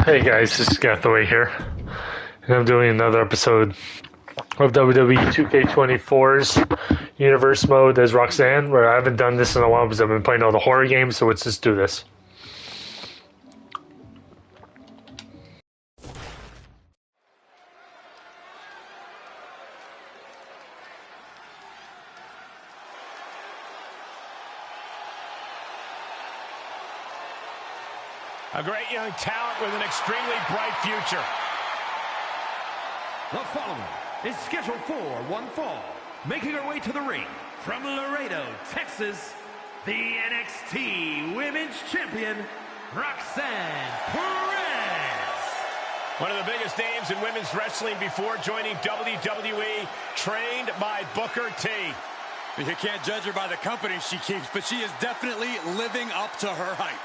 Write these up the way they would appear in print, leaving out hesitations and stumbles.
Hey guys, this is Gathaway here, and I'm doing another episode of WWE2K24's Universe Mode as Roxanne, where I haven't done this in a while because I've been playing all the horror games, so let's just do this. A great young talent with an extremely bright future. The following is scheduled for one fall. Making her way to the ring from Laredo, Texas, the NXT Women's Champion, Roxanne Perez. One of the biggest names in women's wrestling before joining WWE, trained by Booker T. You can't judge her by the company she keeps, but she is definitely living up to her hype.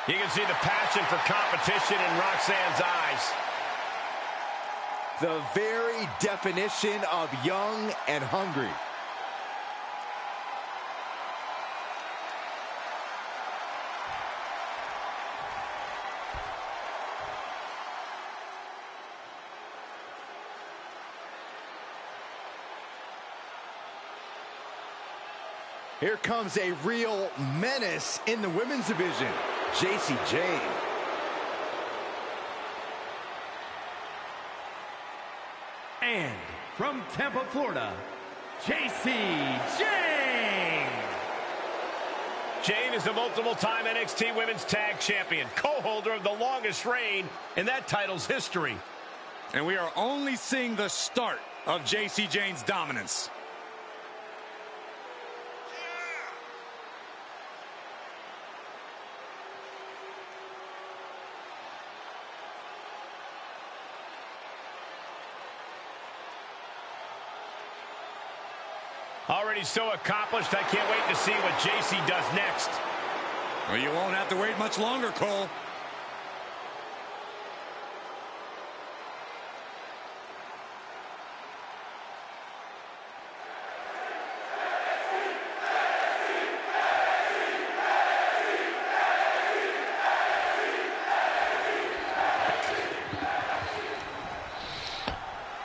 You can see the passion for competition in Roxanne's eyes. The very definition of young and hungry. Here comes a real menace in the women's division. Jacy Jayne. And from Tampa, Florida, Jacy Jayne. Jayne is the multiple-time NXT Women's Tag Champion, co-holder of the longest reign in that title's history. And we are only seeing the start of Jacy Jayne's dominance. Already so accomplished, I can't wait to see what Jacy does next. Well, you won't have to wait much longer, Cole.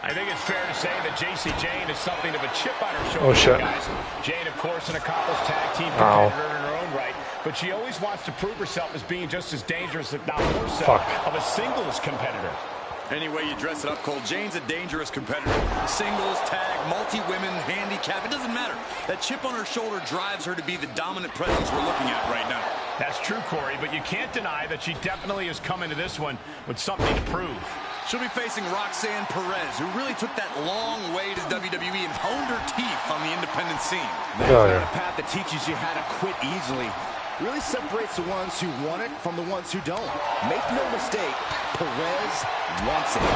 I think it's fair to say that Jacy Jayne is something of a chip on her shoulder. Oh, shit. Guys. Jayne, of course, an accomplished tag team competitor in her own right, but she always wants to prove herself as being just as dangerous, if not more so, of a singles competitor. Any way you dress it up, Cole, Jayne's a dangerous competitor. Singles, tag, multi-women, handicap, it doesn't matter. That chip on her shoulder drives her to be the dominant presence we're looking at right now. That's true, Corey, but you can't deny that she definitely has come into this one with something to prove. She'll be facing Roxanne Perez, who really took that long way to WWE and honed her teeth on the independent scene. That's a path that teaches you how to quit easily. Really separates the ones who want it from the ones who don't. Make no mistake, Perez wants it.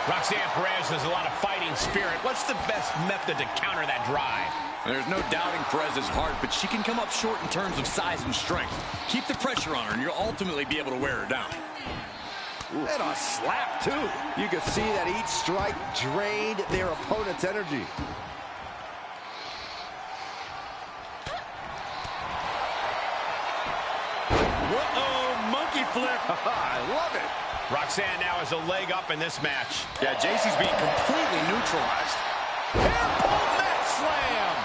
Roxanne Perez has a lot of fighting spirit. What's the best method to counter that drive? There's no doubting Perez's heart, but she can come up short in terms of size and strength. Keep the pressure on her, and you'll ultimately be able to wear her down. And a slap, too. You can see that each strike drained their opponent's energy. Whoa, monkey flip. I love it. Roxanne now has a leg up in this match. Yeah, Jacy's being completely neutralized. Hairpole mat slam.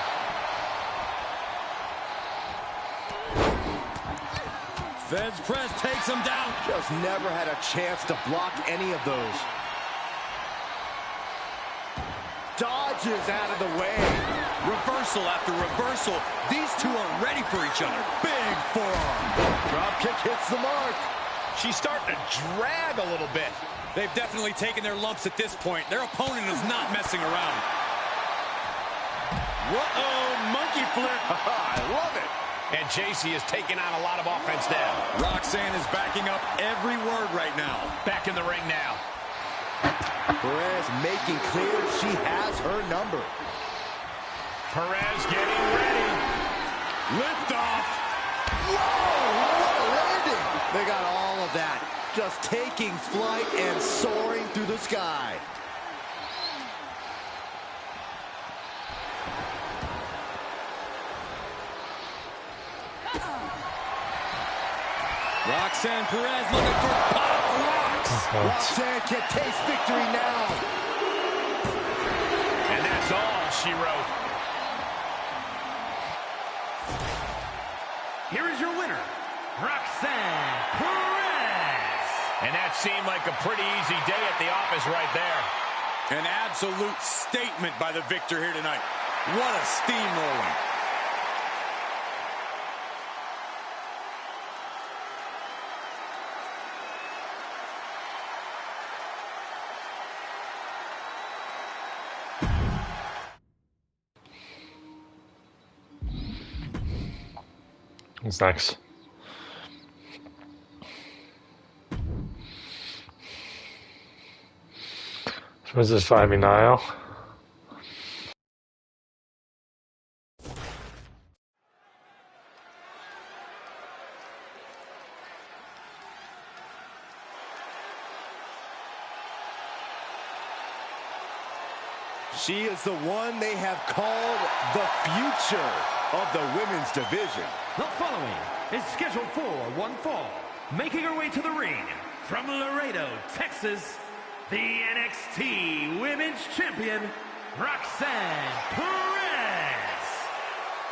Feds press takes him down. Just never had a chance to block any of those. Dodges out of the way. Reversal after reversal. These two are ready for each other. Big forearm. Drop kick hits the mark. She's starting to drag a little bit. They've definitely taken their lumps at this point. Their opponent is not messing around. Whoa, monkey flip. I love it. And Jacy is taking on a lot of offense now. Roxanne is backing up every word right now. Back in the ring now. Perez making clear she has her number. Perez getting ready. Lift off. Whoa, what a landing. They got all of that. Just taking flight and soaring through the sky. Roxanne Perez looking for pop rocks. Roxanne can taste victory now. And that's all she wrote. Here is your winner, Roxanne Perez. And that seemed like a pretty easy day at the office right there. An absolute statement by the victor here tonight. What a steamroller. What's next? So is this 5 Nile? She is the one they have called the future of the women's division. The following is scheduled for one fall. Making her way to the ring from Laredo, Texas, the NXT Women's Champion, Roxanne Perez.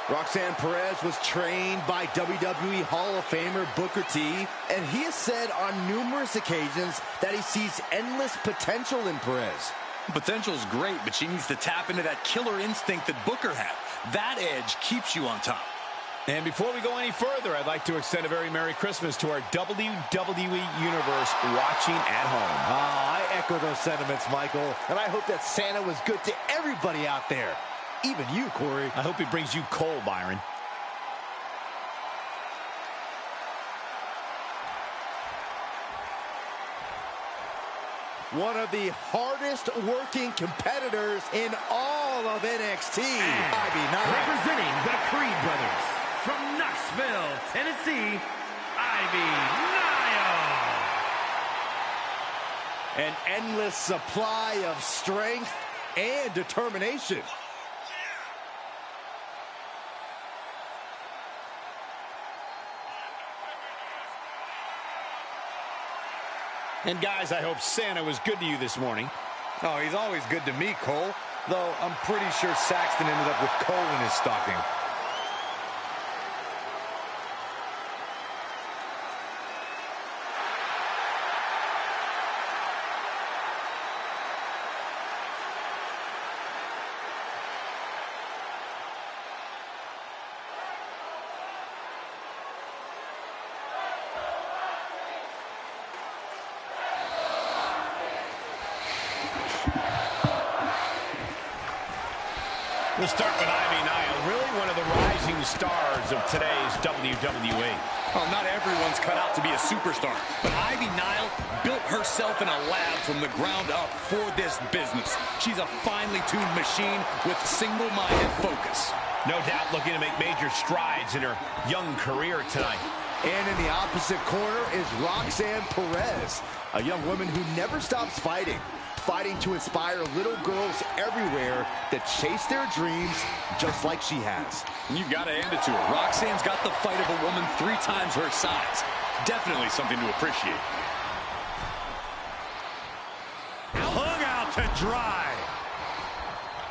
Roxanne Perez was trained by WWE Hall of Famer Booker T, and he has said on numerous occasions that he sees endless potential in Perez. Potential's great, but she needs to tap into that killer instinct that Booker had. That edge keeps you on top. And before we go any further, I'd like to extend a very Merry Christmas to our WWE Universe watching at home. I echo those sentiments, Michael, and I hope that Santa was good to everybody out there. Even you, Corey. I hope he brings you coal, Byron. One of the hardest working competitors in all of NXT. Ivy Nile. Representing the Creed brothers from Knoxville, Tennessee, Ivy Nile. An endless supply of strength and determination. And guys, I hope Santa was good to you this morning. Oh, he's always good to me, Cole. Though I'm pretty sure Saxton ended up with coal in his stocking. We'll start with Ivy Nile, really one of the rising stars of today's WWE. Well, not everyone's cut out to be a superstar, but Ivy Nile built herself in a lab from the ground up for this business. She's a finely tuned machine with single-minded focus. No doubt looking to make major strides in her young career tonight. And in the opposite corner is Roxanne Perez, a young woman who never stops fighting to inspire little girls everywhere that chase their dreams just like she has. You've got to hand it to her. Roxanne's got the fight of a woman 3 times her size. Definitely something to appreciate. Hung out to dry.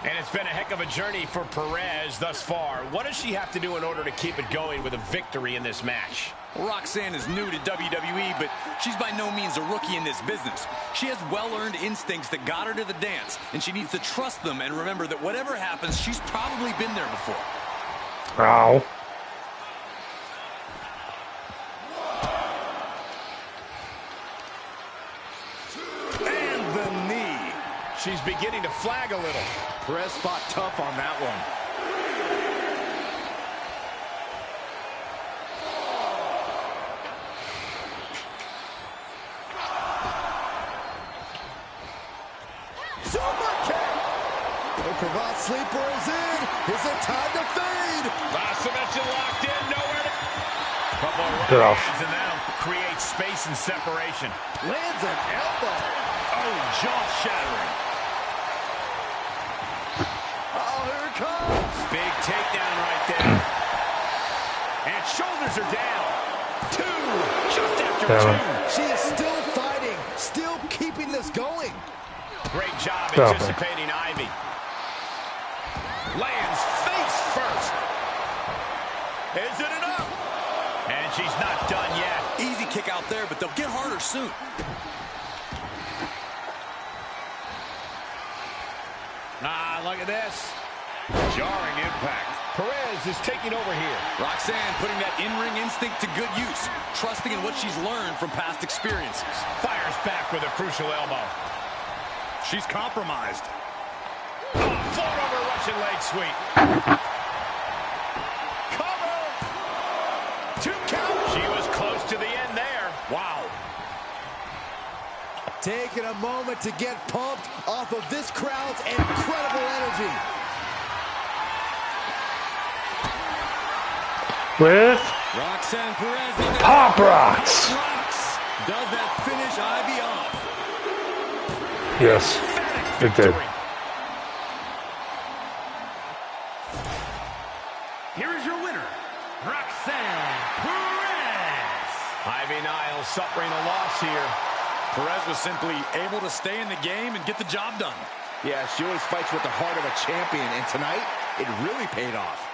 And it's been a heck of a journey for Perez thus far. What does she have to do in order to keep it going with a victory in this match? Roxanne is new to WWE, but she's by no means a rookie in this business. She has well-earned instincts that got her to the dance, and she needs to trust them and remember that whatever happens, she's probably been there before. Ow. And the knee. She's beginning to flag a little. Perez fought tough on that one. Super kick! The cravat sleeper is in. Is it time to fade? Last submission locked in, nowhere to... Couple of Get right off. hands and that'll create space and separation. Lands an elbow. Oh, jaw-shattering. Oh, here it comes. Big takedown right there. And shoulders are down. 2. Just after 2. She is still fighting, still keeping this going. Great job anticipating Ivy. Lands face first. Is it enough? And she's not done yet. Easy kick out there, but they'll get harder soon. Look at this. Jarring impact. Perez is taking over here. Roxanne putting that in-ring instinct to good use, trusting in what she's learned from past experiences. Fires back with a crucial elbow. She's compromised. Oh, float over Russian leg sweep. Cover. 2 count. She was close to the end there. Wow. Taking a moment to get pumped off of this crowd's incredible energy. With Roxanne Perez. Pop Rocks. Does that finish Ivy off? Yes, it did. Here is your winner, Roxanne Perez. Ivy Niles suffering a loss here. Perez was simply able to stay in the game and get the job done. Yeah, she always fights with the heart of a champion, and tonight, it really paid off.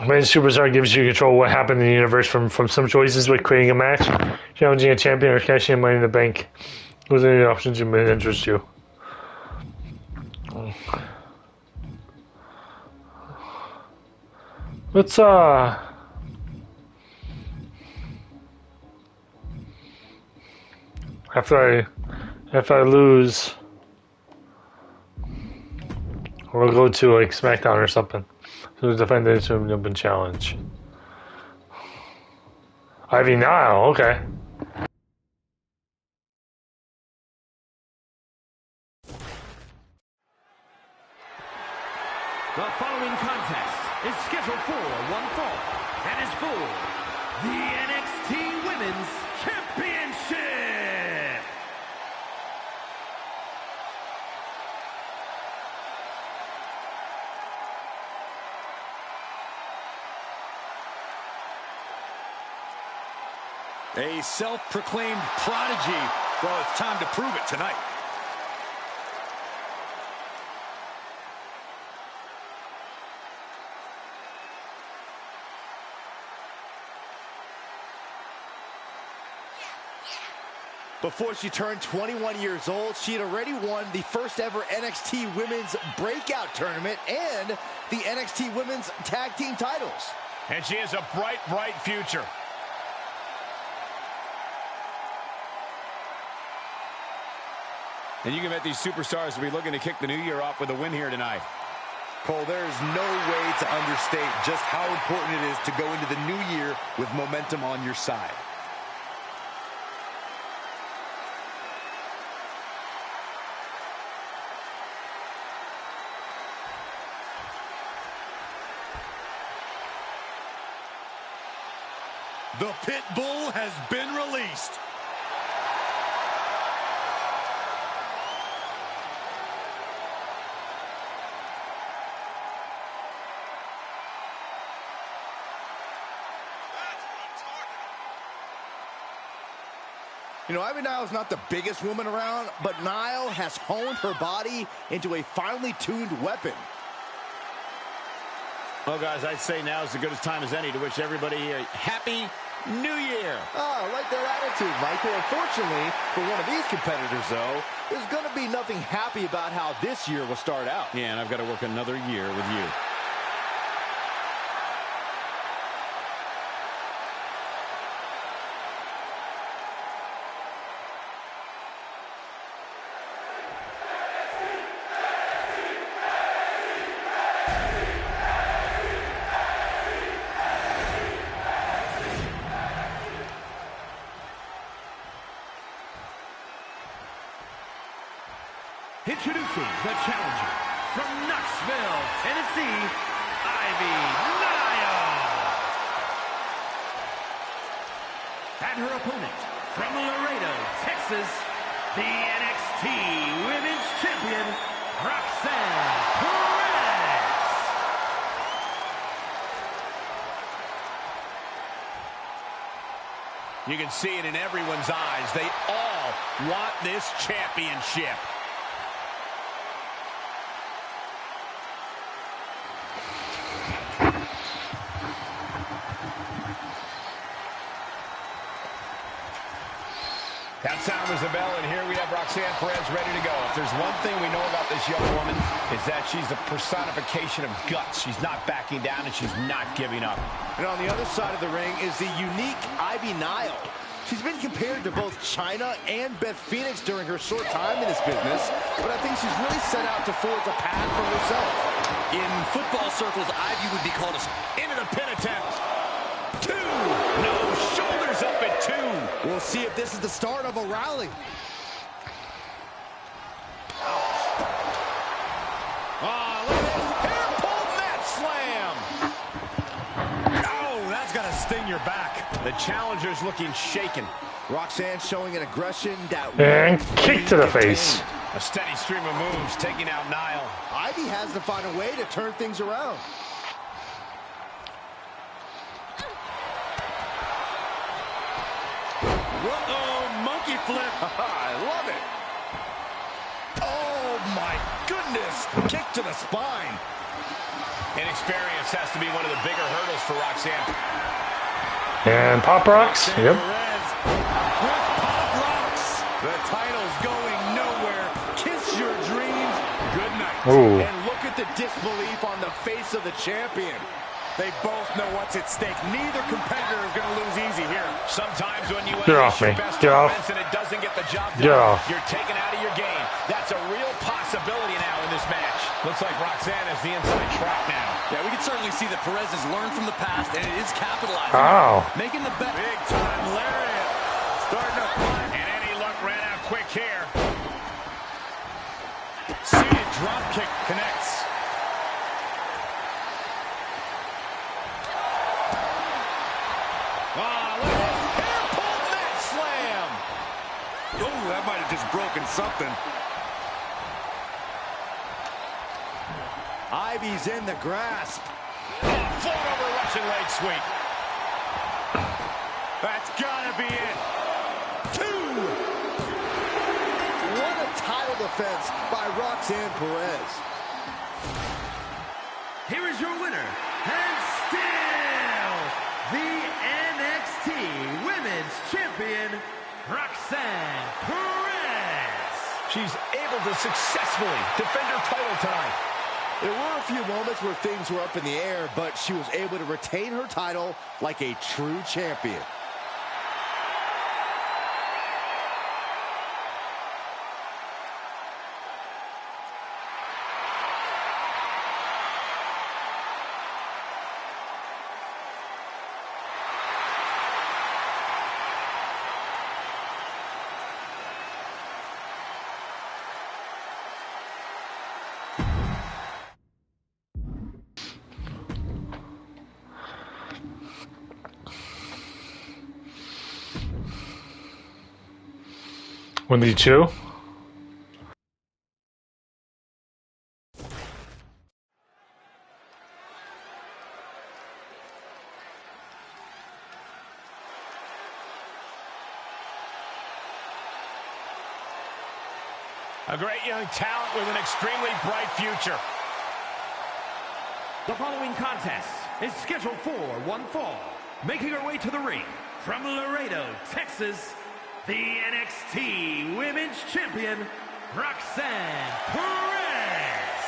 When Superstar gives you control what happened in the universe from some choices with creating a match, challenging a champion, or cashing in Money in the Bank. Those are the options that may interest you. Let's after I lose, we'll go to like SmackDown or something. So defend the Interim Open Challenge. Ivy Nile, okay. The following contest is scheduled for one fall and is for the NXT Women's Championship. A self-proclaimed prodigy. Well, it's time to prove it tonight. Before she turned 21 years old, she had already won the first ever NXT Women's Breakout Tournament and the NXT Women's Tag Team titles. And she has a bright, bright future. And you can bet these superstars will be looking to kick the new year off with a win here tonight. Cole, there is no way to understate just how important it is to go into the new year with momentum on your side. The pit bull has been released. You know, Ivy Nile is not the biggest woman around, but Nile has honed her body into a finely tuned weapon. Well, guys, I'd say now is as good a time as any to wish everybody a happy New Year. Oh, I like that attitude, Michael. Unfortunately, for one of these competitors, though, there's going to be nothing happy about how this year will start out. Yeah, and I've got to work another year with you. Introducing the challenger from Knoxville, Tennessee, Ivy Nile. And her opponent from Laredo, Texas, the NXT Women's Champion, Roxanne Perez. You can see it in everyone's eyes. They all want this championship. That sound was the bell, and here we have Roxanne Perez ready to go. If there's one thing we know about this young woman, is that she's the personification of guts. She's not backing down, and she's not giving up. And on the other side of the ring is the unique Ivy Nile. She's been compared to both Chyna and Beth Phoenix during her short time in this business, but I think she's really set out to forge a path for herself. In football circles, Ivy would be called Into the pin attempt. 2. No, shoulders up at 2. We'll see if this is the start of a rally. Oh, look at this. Hair pull mat slam. Oh, that's going to sting your back. The challenger's looking shaken. Roxanne showing an aggression that... And kick to the face. A steady stream of moves taking out Nile. Ivy has to find a way to turn things around. Uh-oh, monkey flip. I love it. Oh, my goodness. Kick to the spine. Inexperience has to be one of the bigger hurdles for Roxanne. And Pop Rocks. Yep. Perez with Pop Rocks. The title's going nowhere. Kiss your dreams. Good night. Ooh. And look at the disbelief on the face of the champion. They both know what's at stake. Neither competitor is going to lose easy here. Sometimes when you Get off me. your best Get off. offense and it doesn't get the job Get done, off. you're taken out of your game. That's a real possibility now in this match. Looks like Roxanne has the inside track now. Yeah, we can certainly see that Perez has learned from the past, and it is capitalizing. Ow. Making the bet. Big time lariat. Starting to fly. And any luck ran out quick here. Seated drop kick connects. Ah, look at this. Hair pull mat slam. Oh, that might have just broken something. Ivy's in the grasp. Float over Russian leg sweep. That's gotta be it. 2. What a title defense by Roxanne Perez. Here is your winner, and still the NXT Women's Champion, Roxanne Perez. She's able to successfully defend her title tonight. There were a few moments where things were up in the air, but she was able to retain her title like a true champion. When did you chew? A great young talent with an extremely bright future. The following contest is scheduled for one fall. Making her way to the ring from Laredo, Texas, the NXT Women's Champion, Roxanne Perez.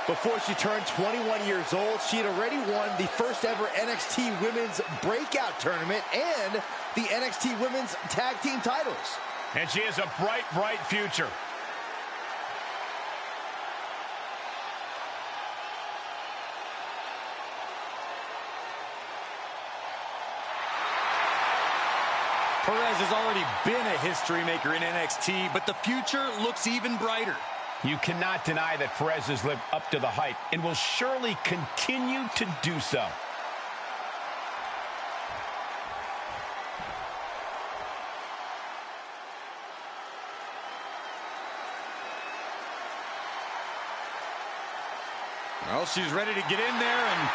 Before she turned 21 years old, she had already won the first ever NXT Women's Breakout Tournament and the NXT Women's Tag Team titles. And she has a bright, bright future. Perez has already been a history maker in NXT, but the future looks even brighter. You cannot deny that Perez has lived up to the hype and will surely continue to do so. Well, she's ready to get in there and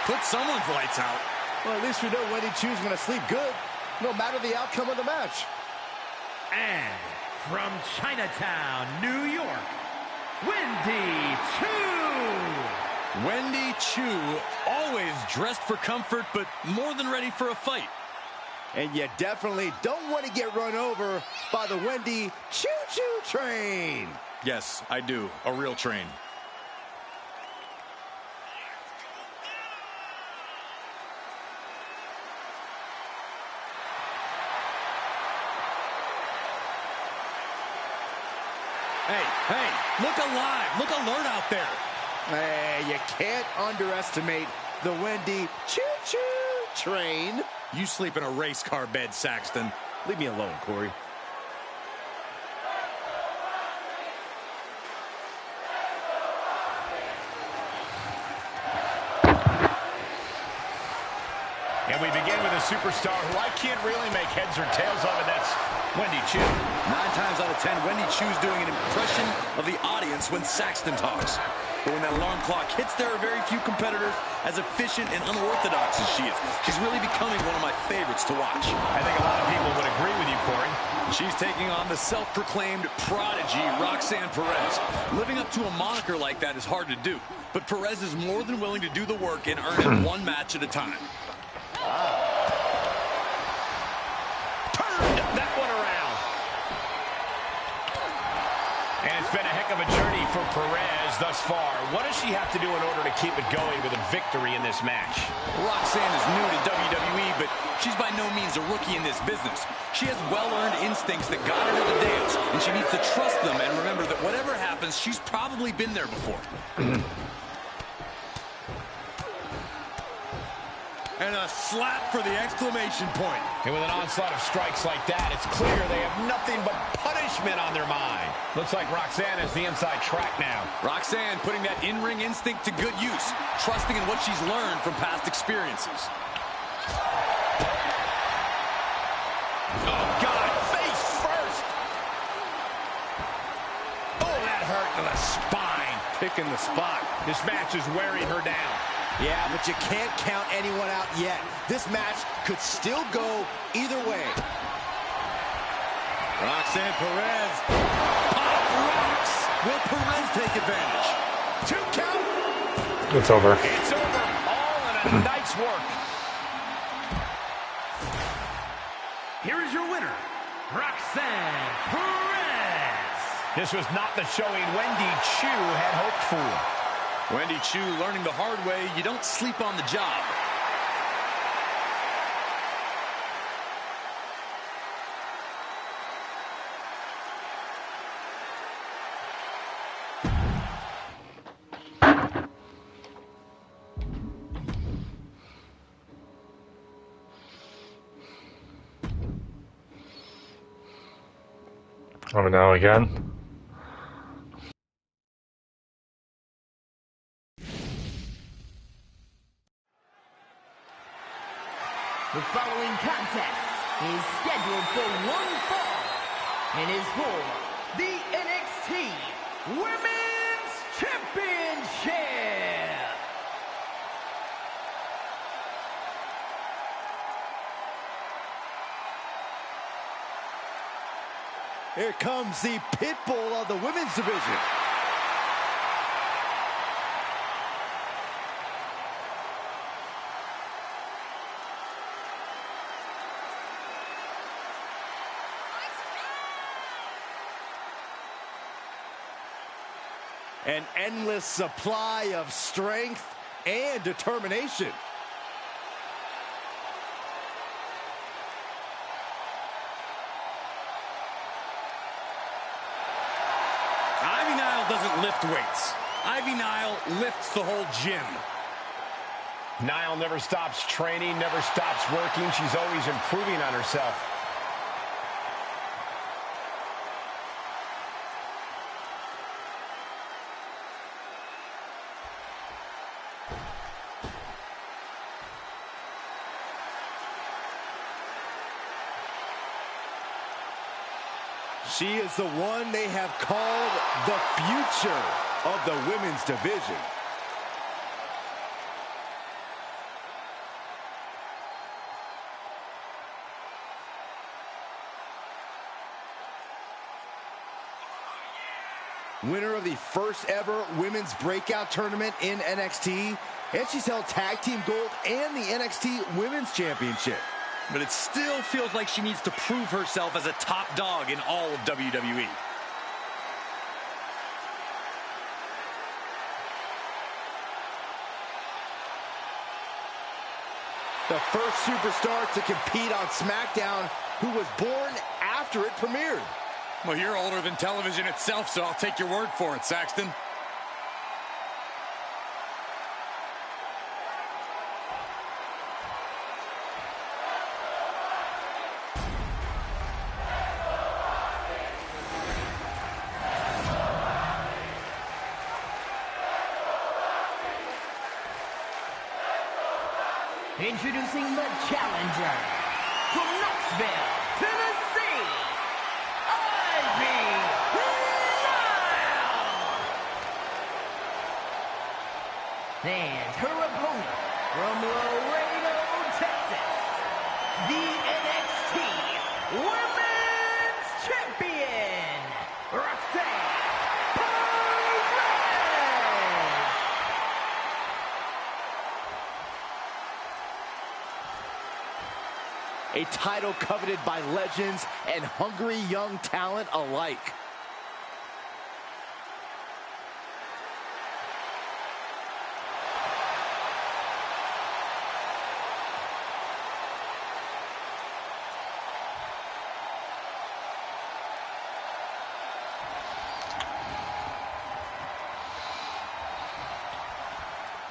put someone's lights out. Well, at least you know Wendy Chu's going to sleep good, no matter the outcome of the match. And from Chinatown, New York, Wendy Chu. Wendy Chu, always dressed for comfort, but more than ready for a fight. And you definitely don't want to get run over by the Wendy Choo-Choo train. Yes, I do. A real train. Hey, look alive, look alert out there. Hey, you can't underestimate the Wendy Choo-Choo train. You sleep in a race car bed, Saxton. Leave me alone, Corey. And we begin with a superstar who I can't really make heads or tails of, and that's Wendy Chu. 9 times out of 10, Wendy Chu's doing an impression of the audience when Saxton talks. But when that alarm clock hits, there are very few competitors as efficient and unorthodox as she is. She's really becoming one of my favorites to watch. I think a lot of people would agree with you, Corey. She's taking on the self-proclaimed prodigy, Roxanne Perez. Living up to a moniker like that is hard to do. But Perez is more than willing to do the work and earn it one match at a time. Turned that one around. And it's been a heck of a journey for Perez thus far. What does she have to do in order to keep it going with a victory in this match? Roxanne is new to WWE, but she's by no means a rookie in this business. She has well-earned instincts that got her to the dance, and she needs to trust them and remember that whatever happens, she's probably been there before. And a slap for the exclamation point. And with an onslaught of strikes like that, it's clear they have nothing but punishment on their mind. Looks like Roxanne is the inside track now. Roxanne putting that in-ring instinct to good use, trusting in what she's learned from past experiences. Oh, God, face first. Oh, that hurt to the spine. Picking the spot. This match is wearing her down. Yeah, but you can't count anyone out yet. This match could still go either way. Roxanne Perez. Pop rocks. Will Perez take advantage? 2 count. It's over. It's over. All in a night's work. Here is your winner, Roxanne Perez. This was not the showing Wendy Chu had hoped for. Wendy Chu learning the hard way, you don't sleep on the job. Oh, now again. The following contest is scheduled for one fall and is for the NXT Women's Championship. Here comes the pit bull of the women's division. An endless supply of strength and determination. Ivy Nile doesn't lift weights. Ivy Nile lifts the whole gym. Nile never stops training, never stops working. She's always improving on herself. She is the one they have called the future of the women's division. Winner of the first ever women's breakout tournament in NXT, and she's held tag team gold and the NXT Women's Championship. But it still feels like she needs to prove herself as a top dog in all of WWE. The first superstar to compete on SmackDown who was born after it premiered. Well, you're older than television itself, so I'll take your word for it, Saxton. Introducing the challenger from Knoxville, Tennessee, Ivy Nile. And her opponent from Laredo, Texas, the NXT Women's Champion, Roxanne. A title coveted by legends and hungry young talent alike.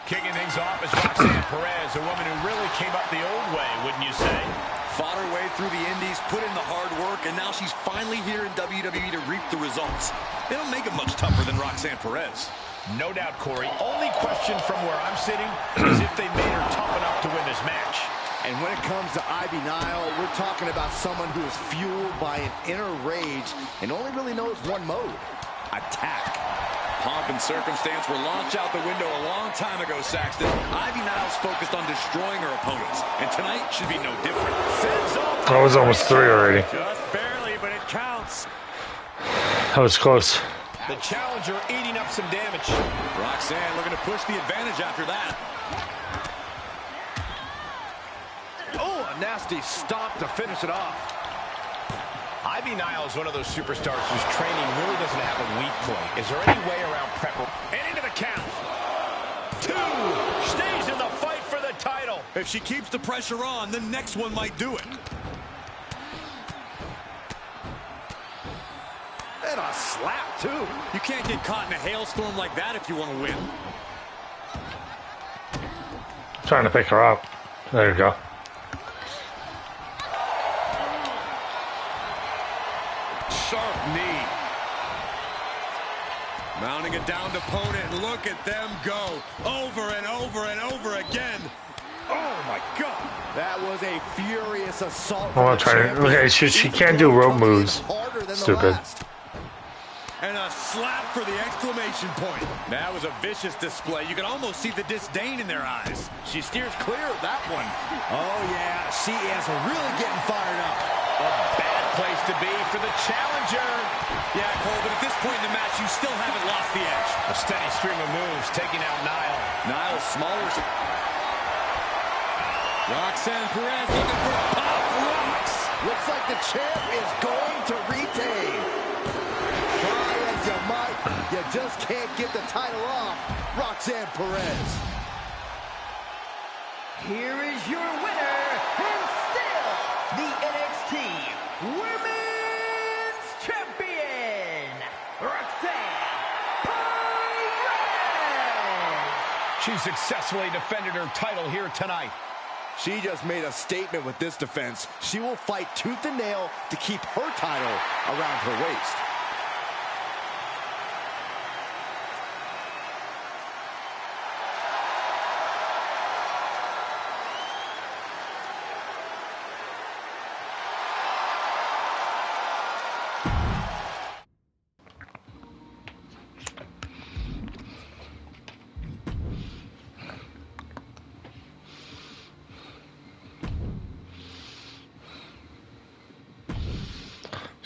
Kicking things off is Roxanne Perez, a woman who really came up the old way, wouldn't you say? Fought her way through the indies, put in the hard work, and now she's finally here in WWE to reap the results. They don't make it much tougher than Roxanne Perez. No doubt, Corey. Only question from where I'm sitting is if they made her tough enough to win this match. And when it comes to Ivy Nile, we're talking about someone who is fueled by an inner rage and only really knows one mode: attack. Pomp and circumstance were launched out the window a long time ago, Saxton. Ivy Nile's focused on destroying her opponents, and tonight should be no different. That was almost 3 already. Just barely, but it counts. That was close. The challenger eating up some damage. Roxanne looking to push the advantage after that. Oh, a nasty stop to finish it off. Ivy Nile is one of those superstars whose training really doesn't have a weak point. Is there any way around prep? And into the count. 2. Stays in the fight for the title. If she keeps the pressure on, the next one might do it. And a slap, too. You can't get caught in a hailstorm like that if you want to win. Trying to pick her up. There you go. Sharp knee. Mounting a downed opponent, and look at them go. Over and over and over again. Oh, my God. That was a furious assault. I want to try to... Okay, she can't do rope moves. Stupid. And a slap for the exclamation point. That was a vicious display. You can almost see the disdain in their eyes. She steers clear of that one. Oh, yeah. She is really getting fired up. A bad place to be for the challenger. Yeah, Cole, but at this point in the match, you still haven't lost the edge. A steady stream of moves taking out Nile. Nile's smaller. Roxanne Perez looking for pop rocks. Looks like the champ is going to retain. Try as you might, you just can't get the title off Roxanne Perez. Here is your winner, and still the NXT Women's Champion, Roxanne Perez. She successfully defended her title here tonight. She just made a statement with this defense. She will fight tooth and nail to keep her title around her waist.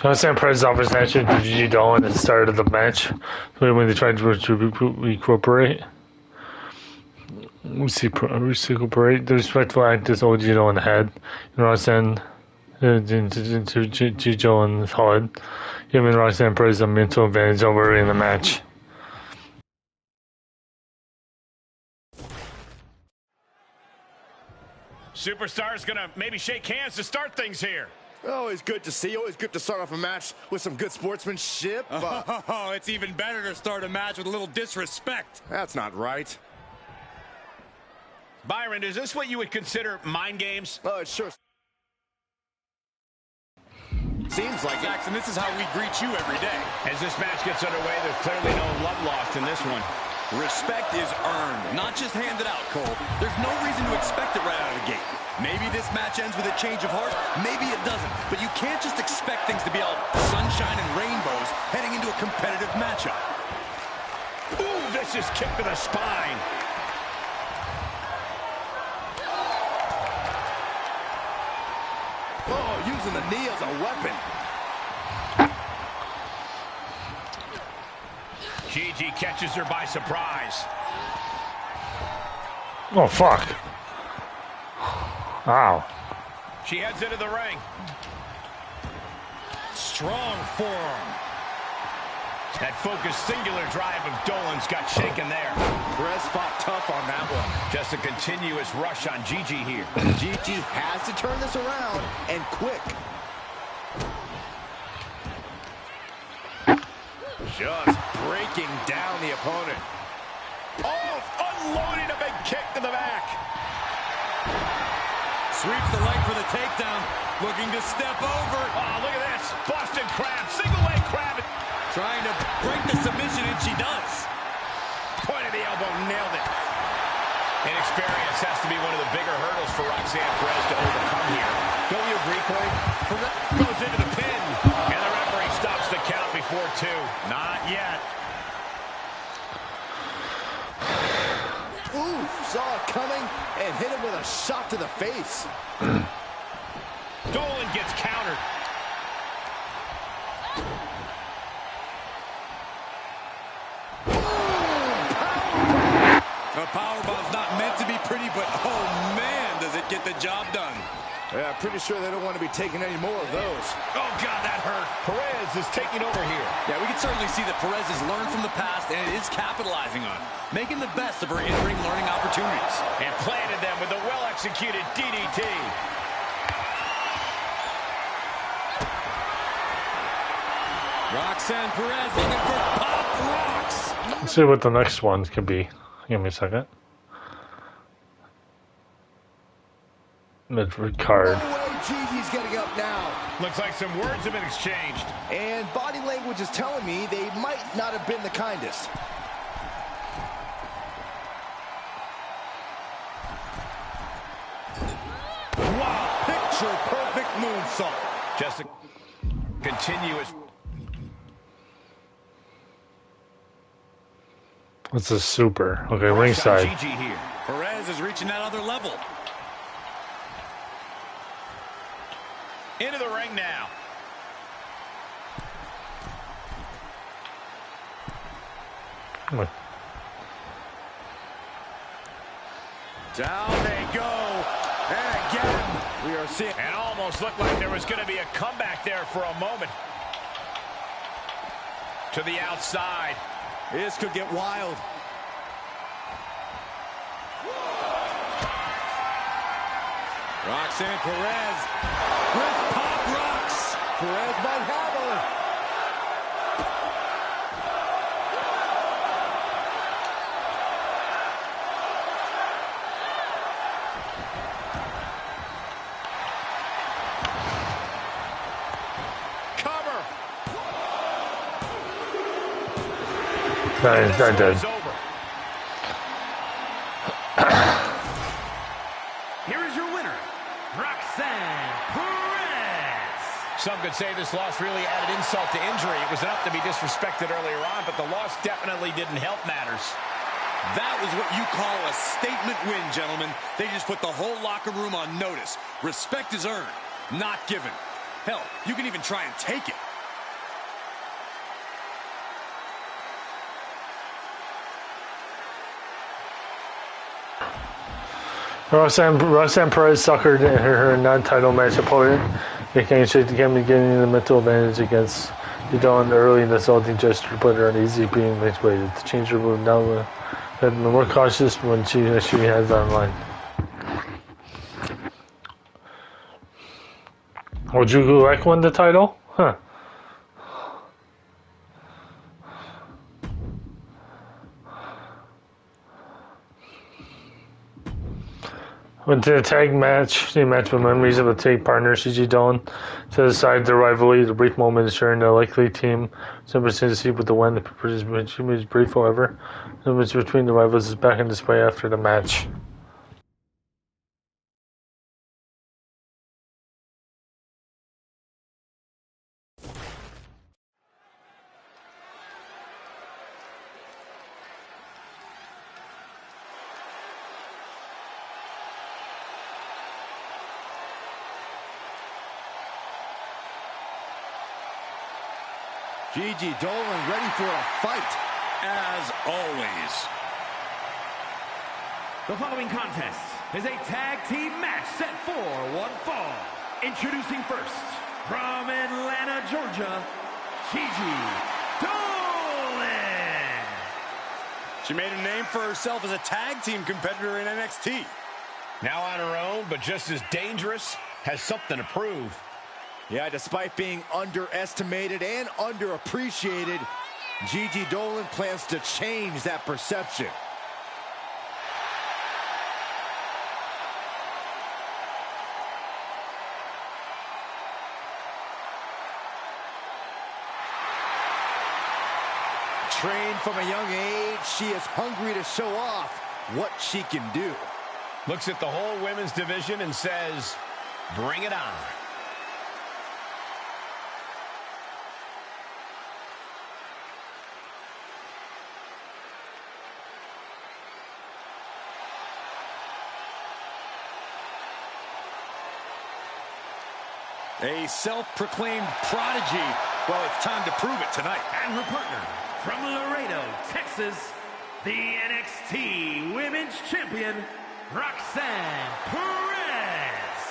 Roxanne Perez offers action to Gigi Dolan at the start of the match when they tried to recuperate. Recuperate the respectful act as old Gigi Dolan had. And Roxanne to Gigi Dolan's head, giving Roxanne Perez a mental advantage over her in the match. Superstar's gonna maybe shake hands to start things here. Always good to see. Always good to start off a match with some good sportsmanship. Oh, it's even better to start a match with a little disrespect. That's not right. Byron, is this what you would consider mind games? Oh, it sure seems like Jackson, this is how we greet you every day. As this match gets underway, there's clearly no love lost in this one. Respect is earned, not just handed out, Cole. There's no reason to expect it right out of the gate. Maybe this match ends with a change of heart, maybe it doesn't. But you can't just expect things to be all sunshine and rainbows heading into a competitive matchup. Ooh, vicious kick to the spine. Oh, using the knee as a weapon. Gigi catches her by surprise. Oh, fuck. Wow. She heads into the ring. Strong forearm. That focused singular drive of Dolan's got shaken there. Perez fought tough on that one. Just a continuous rush on Gigi here. Gigi has to turn this around, and quick. Just breaking down the opponent. Oh, unloading a big kick to the back. Sweeps the leg for the takedown. Looking to step over. Oh, look at this. Boston Crab, single leg crab. Trying to break the submission, and she does. Point of the elbow, nailed it. Inexperience has to be one of the bigger hurdles for Roxanne Perez to overcome here. Don't you agree, Corey? Perez goes into the pin, and the referee stops the count before 2. Not yet. Ooh, saw it coming and hit him with a shot to the face. Dolan gets countered. A powerbomb's not meant to be pretty, but oh man, does it get the job done. Yeah, pretty sure they don't want to be taking any more of those. Oh, God, that hurt. Perez is taking over here. Yeah, we can certainly see that Perez has learned from the past and is capitalizing on it, making the best of her in-ring learning opportunities. And planted them with a well-executed DDT. Roxanne Perez looking for pop rocks. Let's see what the next one can be. Give me a second. Mid-card. No way Gigi's getting up now. Looks like some words have been exchanged. And body language is telling me they might not have been the kindest. Wow, picture perfect moonsault. Just a continuous. What's a super? Okay, ringside. Gigi here. Perez is reaching that other level. Into the ring now. Come on. Down they go. And again, we are seeing. And almost looked like there was going to be a comeback there for a moment. To the outside. This could get wild. Roxanne Perez with pop rocks. Perez might have her. Cover. I did. Here is your winner, Roxanne Perez. Some could say this loss really added insult to injury. It was enough to be disrespected earlier on, but the loss definitely didn't help matters. That was what you call a statement win, gentlemen. They just put the whole locker room on notice. Respect is earned, not given. Hell, you can even try and take it. Roxanne Perez suckered her non-title match opponent. They can't getting the mental advantage against Dawn early in the assaulting gesture to put her on easy being manipulated. To change her move now, have been more cautious when she has online. Drew Gulak won the title? Huh. Went to the tag match. The match with memories of a tag partner, CG Dawn, set aside their rivalry. The brief moment ensuring the likely team to see with the win. The match was brief, however. The match between the rivals is back on display after the match. Gigi Dolan ready for a fight. As always. The following contest is a tag team match set for one fall. Introducing first, from Atlanta, Georgia, Gigi Dolan. She made a name for herself as a tag team competitor in NXT. Now on her own, but just as dangerous, has something to prove. Yeah, despite being underestimated and underappreciated, Gigi Dolan plans to change that perception. Trained from a young age, she is hungry to show off what she can do. Looks at the whole women's division and says, bring it on. A self-proclaimed prodigy. Well, it's time to prove it tonight. And her partner, from Laredo, Texas, the NXT Women's Champion, Roxanne Perez.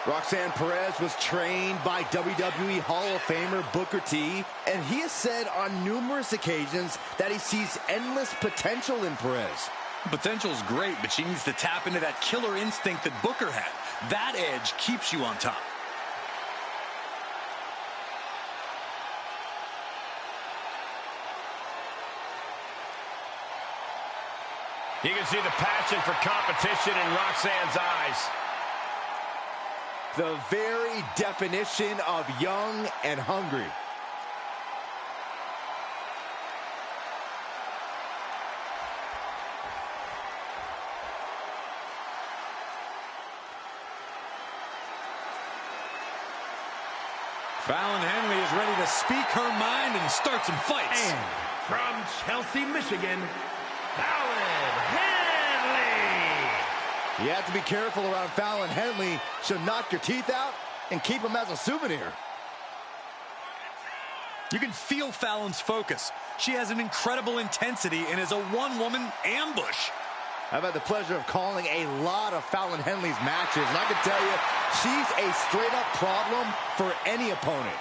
Roxanne Perez was trained by WWE Hall of Famer Booker T, and he has said on numerous occasions that he sees endless potential in Perez. Potential's great, but she needs to tap into that killer instinct that Booker had. That edge keeps you on top. You can see the passion for competition in Roxanne's eyes. The very definition of young and hungry. Fallon Henley is ready to speak her mind and start some fights. And from Chelsea, Michigan, Fallon Henley. You have to be careful around Fallon Henley. She'll knock your teeth out and keep them as a souvenir. You can feel Fallon's focus. She has an incredible intensity and is a one-woman ambush. I've had the pleasure of calling a lot of Fallon Henley's matches, and I can tell you, she's a straight-up problem for any opponent.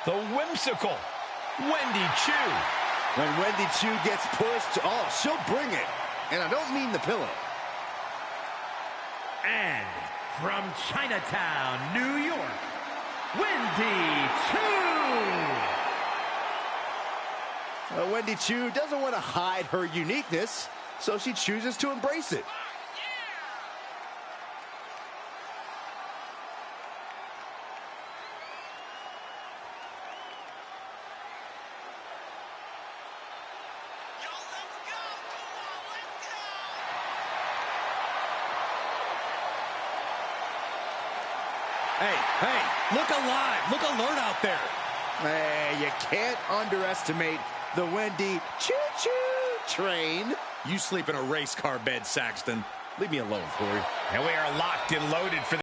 The whimsical Wendy Chu. When Wendy Chu gets pushed, oh, she'll bring it. And I don't mean the pillow. And from Chinatown, New York, Wendy Chu. Wendy Chu doesn't want to hide her uniqueness, so she chooses to embrace it. Hey, look alive, look alert out there. You can't underestimate the Wendy choo-choo train. You sleep in a race car bed, Saxton. Leave me alone, Corey. And we are locked and loaded for